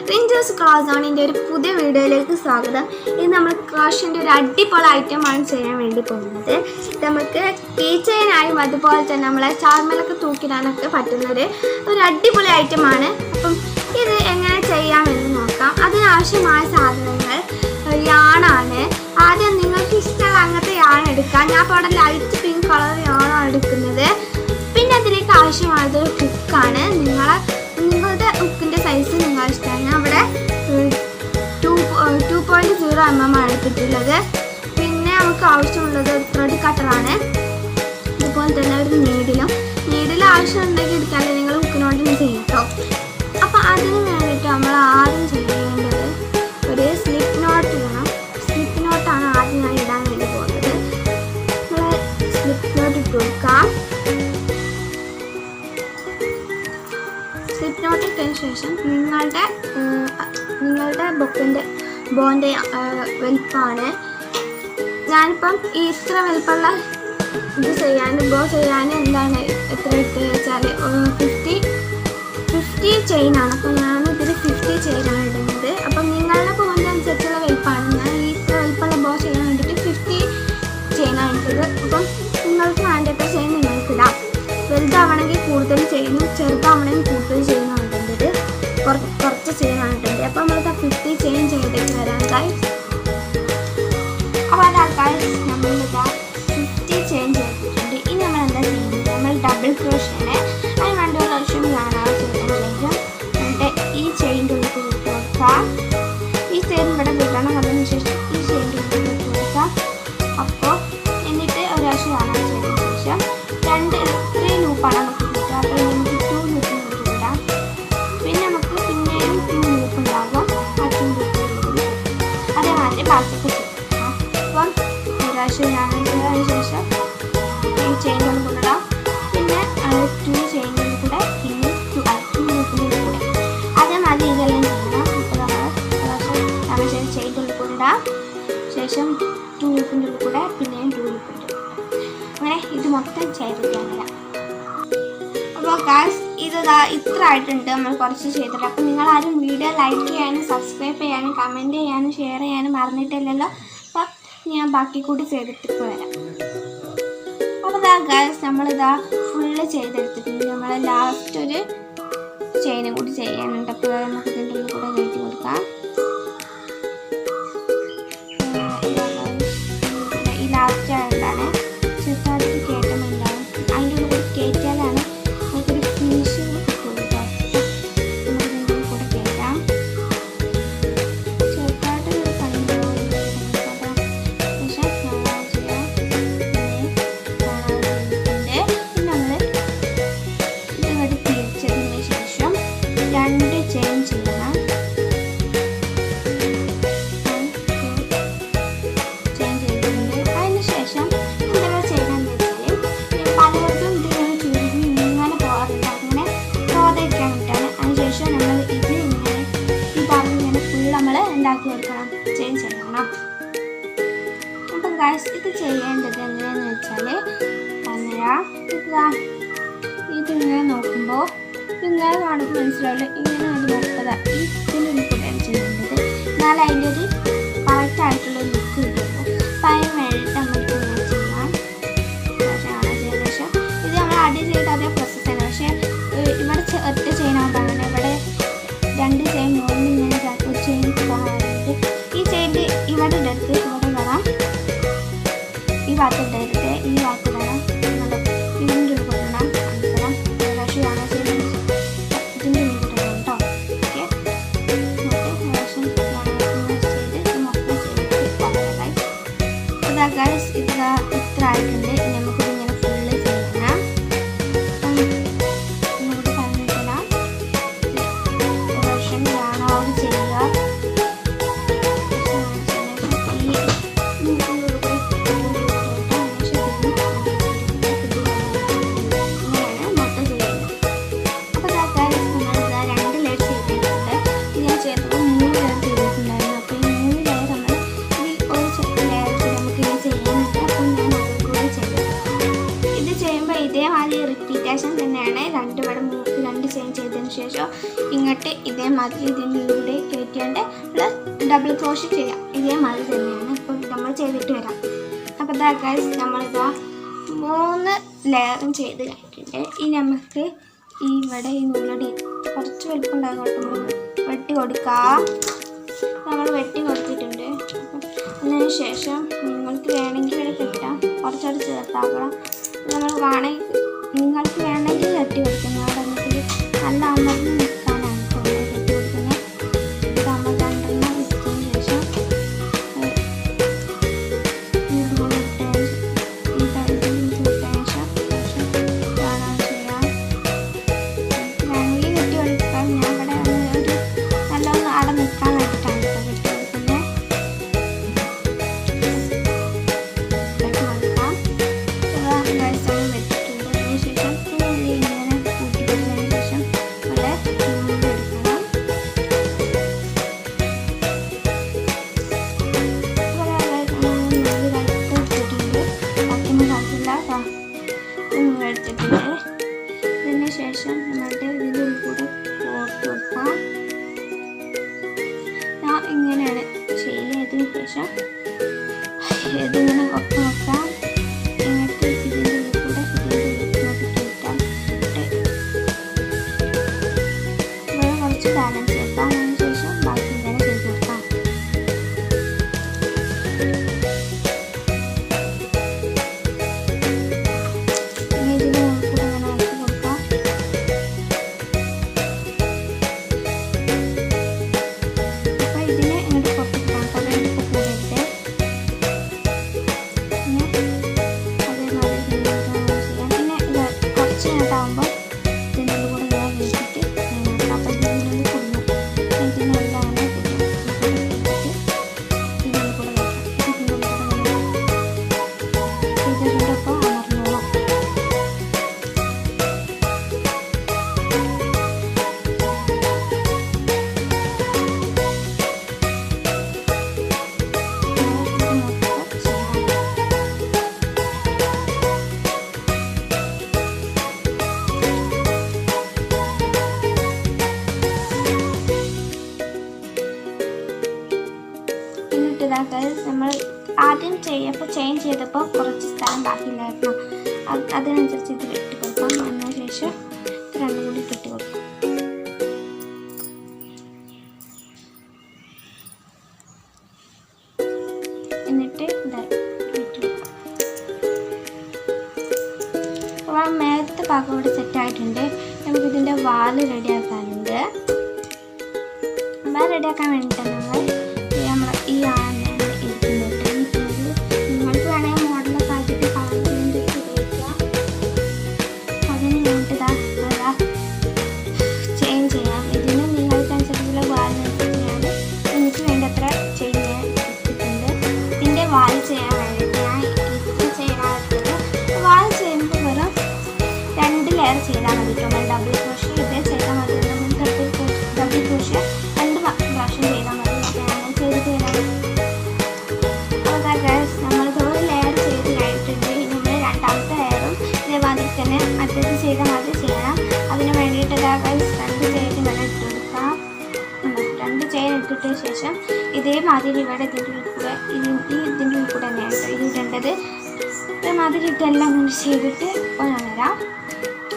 റിഞ്ചൂസ് ക്ലോസോണിൻ്റെ ഒരു പുതിയ വീഡിയോയിലേക്ക് സ്വാഗതം. ഇത് നമ്മൾ ക്രോഷൻ്റെ ഒരു അടിപൊളി ഐറ്റമാണ് ചെയ്യാൻ വേണ്ടി പോകുന്നത്. നമുക്ക് കീ ചെയിനായും അതുപോലെ തന്നെ നമ്മളെ ചാർമലൊക്കെ തൂക്കിടാനൊക്കെ പറ്റുന്നൊരു അടിപൊളി ഐറ്റമാണ്. അപ്പം ഇത് എങ്ങനെ ചെയ്യാമെന്ന് നോക്കാം. അതിനാവശ്യമായ സാധനങ്ങൾ യാണാണ്. ആദ്യം നിങ്ങൾക്ക് ഇഷ്ടമുള്ള അങ്ങനത്തെ യാൺ എടുക്കാം. ഞാൻ ഇപ്പോൾ അവിടെ ലൈറ്റ് പിങ്ക് കളർ യാണാണ് എടുക്കുന്നത്. പിന്നെ അതിലേക്ക് ആവശ്യമായത് ഹുക്കാണ്. നിങ്ങളുടെ ഹുക്കിൻ്റെ സൈസ് നിങ്ങൾ ഇഷ്ടമാണ്. ഞാൻ ഇവിടെ 2.0 mm എടുത്തിട്ടുള്ളത്. പിന്നെ നമുക്ക് ആവശ്യമുള്ളത് ഒരു ത്രെഡ് കട്ടറാണ്. അതുപോലെ തന്നെ ഒരു നീഡിൽ ആവശ്യമുണ്ടെങ്കിൽ എടുക്കാതെ നിങ്ങൾ ഹുക്കിനോട് ചെയ്യും കേട്ടോ. അപ്പോൾ അതിന് വേണ്ടിയിട്ട് നമ്മൾ ആദ്യം ചെയ്യേണ്ടത് ഒരു സ്ലിപ്പ് നോട്ട് വേണം. സ്ലിപ്പ് നോട്ടാണ് ആദ്യം ഞാൻ ഇടാൻ വേണ്ടി പോകുന്നത്. നമ്മൾ സ്ലിപ്പ് നോട്ട് ഇട്ട് കൊടുക്കാം. സ്ലിപ്പ് നോട്ട് ഇട്ടതിന് ശേഷം നിങ്ങളുടെ ബോൻ്റെ വലുപ്പമാണ്. ഞാനിപ്പം ഈ ഇത്ര വലുപ്പമുള്ള ഇത് ബോ ചെയ്യാൻ എന്താണ് എത്ര ഇട്ട് വെച്ചാൽ 50 ചെയിനാണ്. അപ്പോൾ ഞാനിതിൽ 50 ചെയിനാണ് ഇടുന്നത്. അപ്പം നിങ്ങളുടെ ബോൻ്റെ അനുസരിച്ചുള്ള വലുപ്പമാണ്. ഞാൻ ഈ ഇത്ര വലുപ്പമുള്ള ബോ ചെയ്യാൻ വേണ്ടിയിട്ട് 50 ചെയിനാണ് ഇട്ടത്. അപ്പം നിങ്ങൾക്ക് വേണ്ടത്ര ചെയിൻ നിങ്ങൾക്ക് ഇടാം. വലുതാവണമെങ്കിൽ കൂടുതൽ ചെയിനും ചെറുതാവണമെങ്കിൽ കൂടുതൽ ചെയിനാണ് ഇടേണ്ടത്. കുറച്ച് ചെയിനാണ് ഇടേണ്ടത്. അപ്പോൾ നമ്മൾക്ക് 50 ചെയിൻ ചെയ്തിട്ട് വരാം ഗൈസ്. അപ്പോൾ അതാ ഗൈസ് നമ്മളിതാ 50 ചെയിൻ ചെയ്തിട്ടുണ്ട്. ഇനി നമ്മൾ എന്താ ചെയ്യുന്നത്, നമ്മൾ ഡബിൾ ക്രോഷയാണ്. അതിന് വേണ്ടി ഒരു ലക്ഷം ഞാനാണ് ചെയ്തതിന് ശേഷം എന്നിട്ട് ഈ ചെയിൻ്റെ ഉള്ളിൽ ഇട്ട് കൊടുക്കാം. ഈ ചെയിൻ ഇവിടെ വിടണം. അതിന് ശേഷം ഈ ചെയിൻ്റെ ഉള്ളിൽ ഇട്ട് കൊടുക്കാം. അപ്പോൾ എന്നിട്ട് ഒരു ലക്ഷം ഞാനാണ് ചെയ്തതിന് ശേഷം 3 ലൂപ്പാണ് നമുക്ക് കിട്ടുക. അപ്പോൾ നമുക്ക് 2 ലൂപ്പ് ഇടാം. പിന്നെ നമുക്ക് പിന്നെയും 2 ലൂപ്പ് ഉണ്ടാകും. ആ 2 ലൂപ്പ് അതേമാതിരി ബാക്കിയൊക്കെ കിട്ടും. അപ്പം ഒരു പ്രാവശ്യം ഞാൻ അതിന് ശേഷം ഈ ചെയിൻ്റെ ഉള്ളിൽ കൊണ്ടിടാം. പിന്നെ 2 ചെയിൻ്റെ ഉള്ളിൽ കൂടെ പിന്നെ 2 ലൂപ്പിൻ്റെ കൂടെ അതേമാതിരി ഇതെല്ലാം ചെയ്യണം. അപ്പോൾ നമ്മൾ ചെയിൻ്റെ ഉള്ളിൽ കൊണ്ടിടാം. ശേഷം 2 ലൂപ്പിൻ്റെ ഉള്ളിൽ കൂടെ പിന്നെയും 2 ലൂപ്പിൻ്റെ അങ്ങനെ ഇത് മൊത്തം ചെയ്തിട്ടാണ്. അപ്പോൾ ഗൈസ് ഇതാ ഇത്ര ആയിട്ടുണ്ട്. നമ്മൾ കുറച്ച് ചെയ്തിട്ട്. അപ്പോൾ നിങ്ങളാരും വീഡിയോ ലൈക്ക് ചെയ്യാനും സബ്സ്ക്രൈബ് ചെയ്യാനും കമൻറ്റ് ചെയ്യാനും ഷെയർ ചെയ്യാനും മറന്നിട്ടില്ലല്ലോ. അപ്പം ഞാൻ ബാക്കി കൂടി ചെയ്തിട്ട് ഇപ്പോൾ വരാം. അപ്പോൾ ഗൈസ് നമ്മളിതാ ഫുള്ള് ചെയ്തെടുത്തിട്ടുണ്ട്. നമ്മൾ ലാസ്റ്റ് ഒരു ചെയിനും കൂടി ചെയ്യാനുണ്ട്. അപ്പോൾ നമുക്ക് ഇതിൻ്റെ ഉള്ളിൽ കൂടെ കയറ്റി കൊടുക്കാം. ഈ ലാസ്റ്റ് ആയതുകൊണ്ടാണ് ചെറുതായിട്ട് കയറ്റുന്നുണ്ടാവും. അതിൻ്റെ ഉള്ളിൽ കൂടി കയറ്റിയാലാണ് നമുക്കൊരു ഫിനിഷിങ് കിട്ടുള്ളൂ. നമുക്കിതിൻ്റെ കൂടെ കയറ്റാം. ചെറുതായിട്ടൊരു പണിയുണ്ടാവും. ശേഷം ചെയ്യാം. പിന്നെ നമ്മൾ ഇതുകൊണ്ട് തിരിച്ചതിന് ശേഷം 2 ചെയിൻ ചെയ്യണം. ഉണ്ടാക്കി കൊടുക്കണം, ചേഞ്ച് ചെയ്യണം. അപ്പം ഗൈസ് ഇത് ചെയ്യേണ്ടത് എങ്ങനെയാണെന്ന് വെച്ചാൽ ഇതിങ്ങനെ നോക്കുമ്പോൾ ഇങ്ങനെ കാണുമ്പോൾ മനസ്സിലാവില്ല. ഇങ്ങനെ അത് നോക്കുക. ഈ ഇതിൻ്റെ കൂടെയാണ് ചെയ്യേണ്ടത്. എന്നാൽ അതിൻ്റെ ഒരു കറക്റ്റായിട്ടുള്ള ലുക്ക് കിട്ടുള്ളൂ. അപ്പം അതിന് വേണ്ടിയിട്ട് നമ്മൾക്ക് ഇങ്ങനെ ചെയ്യാം. ചെയ്തതിന് ശേഷം ഇത് നമ്മൾ അടി ചെയ്ത് അതേ പ്രോസസ്സ് ആണ്. പക്ഷേ ഇവിടെ ഒറ്റ ചെയിനാകുമ്പോൾ അങ്ങനെ ഇവിടെ 2 ചെയിൻ മുകളിൽ ഇങ്ങനെ ഒരു ചെയിൻ പോകാറുണ്ട്. ഈ ചെയിൻ്റെ ഇവിടെ ഇടരുത്, ഇവിടെ വേണം. ഈ ഭാഗത്ത് ഇടരുത്, ഈ ഭാഗത്ത് വേണം. ഇതിൻ്റെ ഉള്ളിൽ കൊണ്ടിടാം. പക്ഷേ ഇതിൻ്റെ ഉള്ളിൽ കൊണ്ടിടണം കേട്ടോ. എന്നിട്ട് ഇതേമാതിരി ഇതിൻ്റെ ഉള്ളിലൂടെ കയറ്റിയാണ്ട് ഡബിൾ ക്രോഷ് ചെയ്യാം. ഇതേമാതിരി തന്നെയാണ് ഇപ്പോൾ നമ്മൾ ചെയ്തിട്ട് വരാം. അപ്പോൾ ഇതാ ഗൈസ് നമ്മളിതാ 3 ലെയറും ചെയ്ത് കഴിഞ്ഞിട്ടുണ്ട്. ഇനി നമുക്ക് ഇവിടെ ഈ നൂലടി കുറച്ച് വലുപ്പമുണ്ടാകും വെട്ടി കൊടുക്കാം. നമ്മൾ വെട്ടി കൊടുത്തിട്ടുണ്ട്. അതിന് ശേഷം നിങ്ങൾക്ക് വേണമെങ്കിൽ ഇവിടെ കെട്ടാം, കുറച്ചോട് ചേർത്താക്കണം. നിങ്ങൾക്ക് വേണമെങ്കിൽ കെട്ടി കൊടുക്കുന്നത് അവിടെ എന്നിട്ട് നല്ല അമർന്ന് നിൽക്കാനാണ് കെട്ടി കൊടുക്കുന്നത്. ഇത് നമ്മൾ 2 വെച്ചതിന് ശേഷം കാണാൻ ചെയ്യാം. വേണമെങ്കിൽ കെട്ടി കൊടുക്കാം. ഞാൻ ഇവിടെ ഒരു നല്ലൊന്ന് അവിടെ നിൽക്കാൻ വേണ്ടിയിട്ടാണ് കെട്ടി കൊടുക്കുന്നത്. ഇതിന് ശേഷം നമ്മളുടെ ഇതിൻ്റെ ഉള്ളിൽ കൂടെ കോർത്ത് വെക്കാം. ഞാൻ ഇങ്ങനെയാണ് ചെയ്തതിന് ശേഷം ഇതിങ്ങനെ കൊപ്പം വെക്കാം. എന്നിട്ട് ഇതിൻ്റെ ഉള്ളിൽ കൂടെ കയറ്റാം. ഇവിടെ കുറച്ച് ബാലൻസ് വെക്കാം. അതിന് ശേഷം ബാക്കി ഇങ്ങനെ ചെയ്ത് വെക്കാം. നമ്മൾ ആദ്യം ചെയിൻ ചെയ്തപ്പോൾ കുറച്ച് സ്ഥലം ബാക്കിയില്ലായിരുന്നു. അതിനനുസരിച്ച് ഇത് കെട്ടി കൊടുക്കാം. അതിന് ശേഷം ഇത് 2 കൂടി കെട്ടി കൊടുക്കാം. എന്നിട്ട് ഇത് കെട്ടി കൊടുക്കാം. അപ്പോൾ മേലത്തെ ഭാഗം ഇവിടെ സെറ്റായിട്ടുണ്ട്. നമുക്കിതിൻ്റെ വാല് റെഡിയാക്കാനുണ്ട്. വാല് റെഡിയാക്കാൻ വേണ്ടിയിട്ട് നമ്മൾ ഈ നിങ്ങൾക്ക് വേണമെങ്കിൽ മോഡലൊക്കെ ആക്കിയിട്ട് കളർ പെയിൻറ് ഉപയോഗിക്കാം. അതിന് വേണ്ടിയിട്ട് ചെയിൻ ചെയ്യാം. ഇതിന് നിങ്ങൾക്കനുസരിച്ചുള്ള വാലിനനുസരിച്ച് ഞാൻ എനിക്ക് വേണ്ടത്ര ചെയിൻ എടുത്തിട്ടുണ്ട്. ഇതിൻ്റെ വാല് ചെയ്യാൻ വേണ്ടിയിട്ട് ഞാൻ ഇത് ചെയ്യാറുള്ളത്. വാല് ചെയ്യുമ്പോൾ വെറും 2 ലെയർ ചെയ്താൽ മതി. ഡബിൾ ക്രോഷ് ഇതേ ചെയ്താൽ മതി. ഡബിൾ ക്രോഷ് 2 പ്രാവശ്യം ചെയ്താൽ മതി. ചെയ്തിട്ട് വരാം. നമ്മളിത് 1 ലെയർ ചെയ്ത് കഴിഞ്ഞിട്ടുണ്ട്. നമ്മൾ 2ാമത്തെ ലെയറും ഇതേമാതിരി തന്നെ മറ്റേത് ചെയ്ത മാതിരി ചെയ്യണം. അതിന് വേണ്ടിയിട്ട് 2 ചെയിൻ ഇവിടെ ഇട്ട് കൊടുക്കാം. 2 ചെയിൻ ഇട്ടിട്ട് ശേഷം ഇതേമാതിരി ഇവിടെ ഇതിൻ്റെ ഉള്ളിൽ കൂടെ ഇതിൻ്റെ ഉള്ളിൽ കൂടെ തന്നെയാണ് ഇത് ഇടേണ്ടത്. ഇതേമാതിരി ഇതെല്ലാം ഇങ്ങനെ ചെയ്തിട്ട് ഞാൻ വരാം.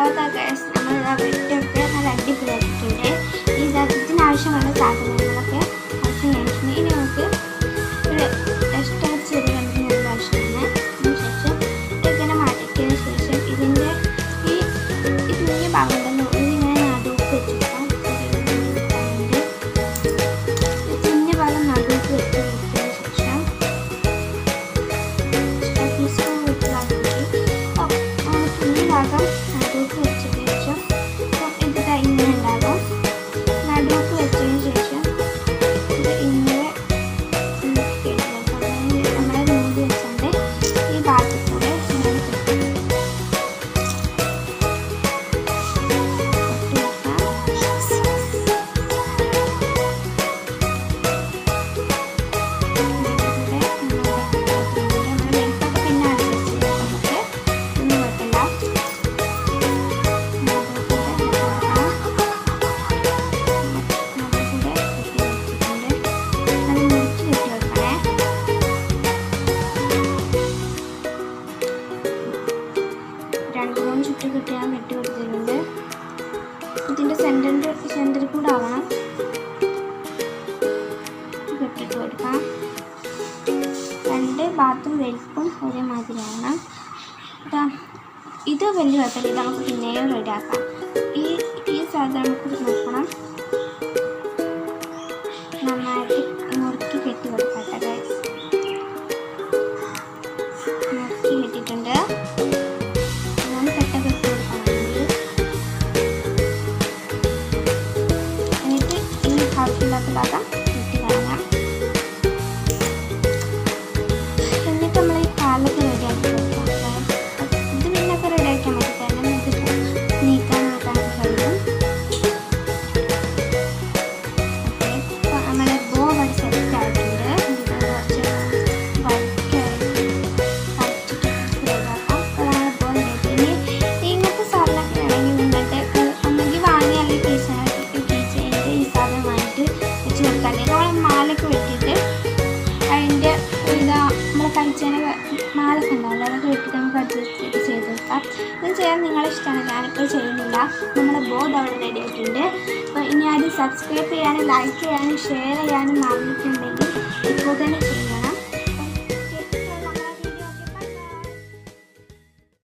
അതൊക്കെ നമ്മൾ വെട്ടിയൊക്കെ നല്ല അടിപൊളിയാക്കിയിട്ടുണ്ട്. ഇതിനാവശ്യമുള്ള സാധനങ്ങളൊക്കെ ഇനി നമുക്ക് ഒരു എക്സ്ട്രാ ചെറിയ ആവശ്യമാണ്. അതിനുശേഷം ഇങ്ങനെ മാറ്റിയതിന് ശേഷം ഇതിൻ്റെ ഈ കുഞ്ഞു ഭാഗം തന്നെ ഇതിങ്ങനെ നടുക്ക് വെച്ചിട്ടാം. കുഞ്ഞു ഭാഗം നടുക്ക് വെച്ച് കൊടുത്തതിന് ശേഷം ടീസ്പൂൺ വെച്ചാക്കി കുഞ്ഞു ഭാഗം നടുക്ക് വെച്ചതിന് ശേഷം ഇത് ഇങ്ങനെ ഉണ്ടാകും. മാതിരിയാണ്. ഇത് വലിയ കുഴപ്പമില്ല, ഇത് നമുക്ക് പിന്നെയും റെഡിയാക്കാം. ഈ സാധനം നമുക്ക് നോക്കണം, നന്നായിട്ട് മുറുക്കി കെട്ടി കൊടുക്കട്ടെ ഗൈസ്. മുറുക്കി കെട്ടിയിട്ടുണ്ട്. 3 കെട്ട കെട്ടി കൊടുക്കണമെങ്കിൽ എന്നിട്ട് ഈ ആവശ്യമില്ലാത്ത ഭാഗം കെട്ടി കളയാം. എന്നിട്ട് നമ്മൾ ഈ കാലൊക്കെ റെഡിയാക്കി കൊടുക്കാം. ഇത് പിന്നൊക്കെ റെഡിയാക്കാൻ വേണ്ടി തന്നെ ഇത് നീക്കാൻ നോക്കാൻ കഴിയും. അപ്പോൾ നമ്മുടെ ബോ ഇവിടെ സെറ്റ് ആയിട്ടുണ്ട്. ഇത് കുറച്ച് ഇങ്ങനത്തെ സാധനമൊക്കെ വേണമെങ്കിൽ ഇങ്ങനത്തെ ഒന്നെങ്കിൽ വാങ്ങി അല്ലെങ്കിൽ കീച്ചേൻ്റെ ഈ സാധനമായിട്ട് വെച്ച് കൊടുക്കാം. അല്ലെങ്കിൽ നമ്മൾ മാലൊക്കെ വെട്ടിയിട്ട് അതിൻ്റെ നമ്മളെ കഴിച്ചതിന് മാലൊക്കെ ഉണ്ടാവില്ല, അതൊക്കെ വെട്ടിയിട്ട് നമുക്ക് അഡ്ജസ്റ്റ് ചെയ്ത് കൊടുക്കാം. ഇത് ചെയ്യാൻ നിങ്ങളെ ഇഷ്ടമാണ്, ഞാനിപ്പോൾ ചെയ്യുന്നില്ല. നമ്മുടെ ബോർഡ് അവിടെ റെഡി ആയിട്ടുണ്ട്. അപ്പോൾ ഇനി ആദ്യം സബ്സ്ക്രൈബ് ചെയ്യാനും ലൈക്ക് ചെയ്യാനും ഷെയർ ചെയ്യാനും മറന്നിട്ടുണ്ടെങ്കിൽ ഇപ്പോൾ തന്നെ ചെയ്യാം.